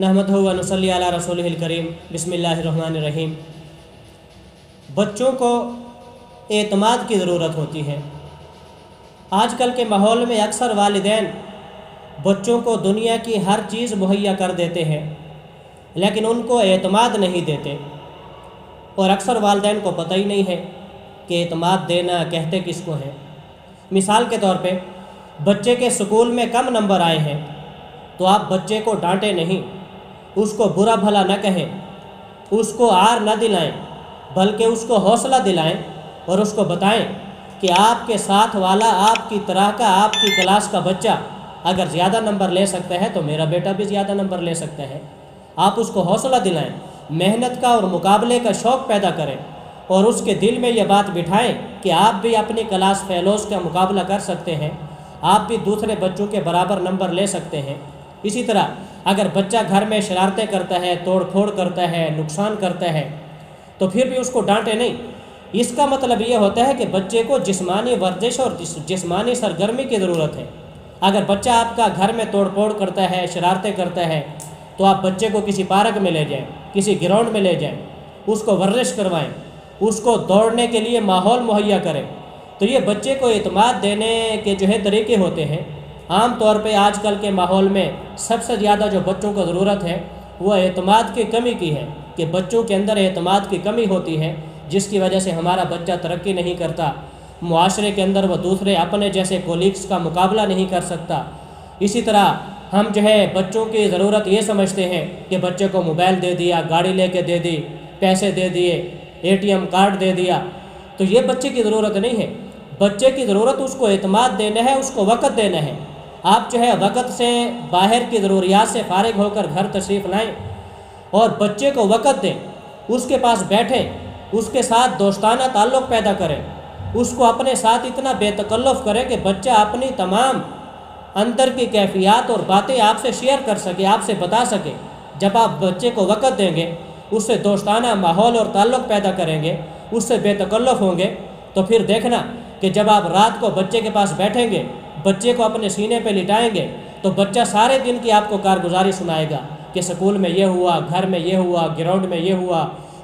नहमदहु व नसल्ली अला रसूलिहिल करीम। बिस्मिल्लाहिर्रहमानिर्रहीम। बच्चों को एतमाद की ज़रूरत होती है। आजकल के माहौल में अक्सर वालिदैन बच्चों को दुनिया की हर चीज़ मुहैया कर देते हैं, लेकिन उनको एतमाद नहीं देते। और अक्सर वालिदैन को पता ही नहीं है कि एतमाद देना कहते किसको है। मिसाल के तौर पे बच्चे के स्कूल में कम नंबर आए हैं तो आप बच्चे को डांटे नहीं, उसको बुरा भला न कहें, उसको आर न दिलाएं, बल्कि उसको हौसला दिलाएं और उसको बताएं कि आपके साथ वाला आपकी तरह का आपकी क्लास का बच्चा अगर ज़्यादा नंबर ले सकता है तो मेरा बेटा भी ज़्यादा नंबर ले सकता है। आप उसको हौसला दिलाएं, मेहनत का और मुकाबले का शौक़ पैदा करें और उसके दिल में ये बात बिठाएं कि आप भी अपनी क्लास फेलोज़ का मुकाबला कर सकते हैं, आप भी दूसरे बच्चों के बराबर नंबर ले सकते हैं। इसी तरह अगर बच्चा घर में शरारतें करता है, तोड़ फोड़ करता है, नुकसान करता है, तो फिर भी उसको डांटे नहीं। इसका मतलब ये होता है कि बच्चे को जिस्मानी वर्जिश और जिस्मानी सरगर्मी की ज़रूरत है। अगर बच्चा आपका घर में तोड़ फोड़ करता है, शरारतें करता है, तो आप बच्चे को किसी पार्क में ले जाएं, किसी ग्राउंड में ले जाएं, उसको वर्जिश करवाएं, उसको दौड़ने के लिए माहौल मुहैया करें। तो ये बच्चे को एतमाद देने के जो है तरीके होते हैं। आम तौर पे आजकल के माहौल में सबसे ज़्यादा जो बच्चों को ज़रूरत है वो एतमाद की कमी की है, कि बच्चों के अंदर एतमाद की कमी होती है, जिसकी वजह से हमारा बच्चा तरक्की नहीं करता, मुआशरे के अंदर वो दूसरे अपने जैसे कोलीग्स का मुकाबला नहीं कर सकता। इसी तरह हम जो है बच्चों की ज़रूरत ये समझते हैं कि बच्चे को मोबाइल दे दिया, गाड़ी लेके दे दी, पैसे दे दिए, ATM कार्ड दे दिया, तो ये बच्चे की ज़रूरत नहीं है। बच्चे की ज़रूरत उसको एतमाद देना है, उसको वक़्त देना है। आप जो है वक़्त से बाहर की ज़रूरियात से फ़ारिग होकर घर तशरीफ़ लाएँ और बच्चे को वक़्त दें, उसके पास बैठें, उसके साथ दोस्ताना ताल्लुक़ पैदा करें, उसको अपने साथ इतना बेतकल्लुफ़ करें कि बच्चा अपनी तमाम अंदर की कैफियत और बातें आपसे शेयर कर सके, आपसे बता सके। जब आप बच्चे को वक़्त देंगे, उससे दोस्ताना माहौल और ताल्लुक़ पैदा करेंगे, उससे बेतकल्लुफ़ होंगे, तो फिर देखना कि जब आप रात को बच्चे के पास बैठेंगे, बच्चे को अपने सीने पे लिटाएंगे, तो बच्चा सारे दिन की आपको कारगुजारी सुनाएगा कि स्कूल में ये हुआ, घर में ये हुआ, ग्राउंड में ये हुआ,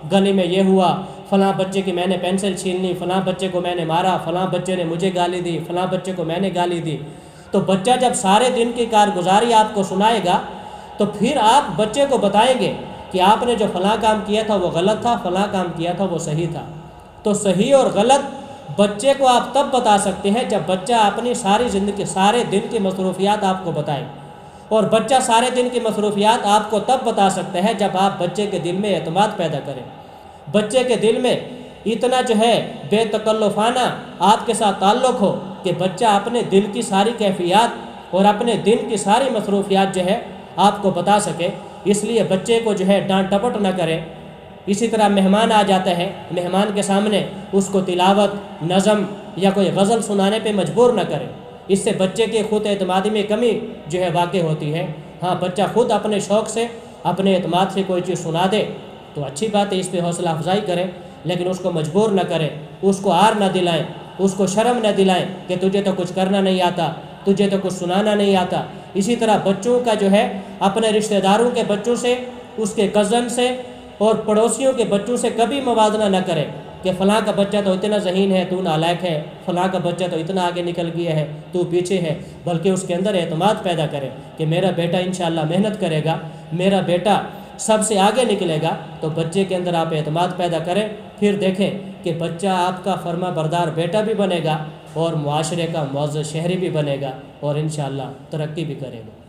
गली में ये हुआ, फ़लाँ बच्चे की मैंने पेंसिल छीन ली, फ़लाँ बच्चे को मैंने मारा, फ़लाँ बच्चे ने मुझे गाली दी, फ़लाँ बच्चे को मैंने गाली दी। तो बच्चा जब सारे दिन की कारगुजारी आपको सुनाएगा तो फिर आप बच्चे को बताएंगे कि आपने जो फ़लाँ काम किया था वो गलत था, फ़लाँ काम किया था वो सही था। तो सही और गलत बच्चे को आप तब बता सकते हैं जब बच्चा अपनी सारी ज़िंदगी, सारे दिन की मसरूफियात आपको बताए। और बच्चा सारे दिन की मसरूफियात आपको तब बता सकता है जब आप बच्चे के दिल में एतमाद पैदा करें, बच्चे के दिल में इतना जो है बेतकल्लुफ़ाना आपके साथ ताल्लुक़ हो कि बच्चा अपने दिल की सारी कैफियत और अपने दिन की सारी मसरूफियात जो है आपको बता सके। इसलिए बच्चे को जो है डांट टपट न करें। इसी तरह मेहमान आ जाता है, मेहमान के सामने उसको तिलावत, नज़म या कोई गज़ल सुनाने पे मजबूर न करें। इससे बच्चे के ख़ुद एतमादी में कमी जो है वाक़ई होती है। हाँ, बच्चा ख़ुद अपने शौक़ से, अपने एतमाद से कोई चीज़ सुना दे तो अच्छी बात है, इस पर हौसला अफजाई करें, लेकिन उसको मजबूर न करें, उसको आर न दिलाएं, उसको शर्म न दिलाएं कि तुझे तो कुछ करना नहीं आता, तुझे तो कुछ सुनाना नहीं आता। इसी तरह बच्चों का जो है अपने रिश्तेदारों के बच्चों से, उसके कज़न से और पड़ोसियों के बच्चों से कभी मुवाज़ना न करें कि फ़लाँ का बच्चा तो इतना ज़हीन है, तू नालायक है, फ़लाँ का बच्चा तो इतना आगे निकल गया है, तू पीछे है। बल्कि उसके अंदर एतमाद पैदा करें कि मेरा बेटा इंशाअल्लाह मेहनत करेगा, मेरा बेटा सबसे आगे निकलेगा। तो बच्चे के अंदर आप एतमाद पैदा करें, फिर देखें कि बच्चा आपका फर्मा बरदार बेटा भी बनेगा और मुआशरे का मुअज़्ज़ज़ शहरी भी बनेगा और इंशाअल्लाह तरक्की भी करेगा।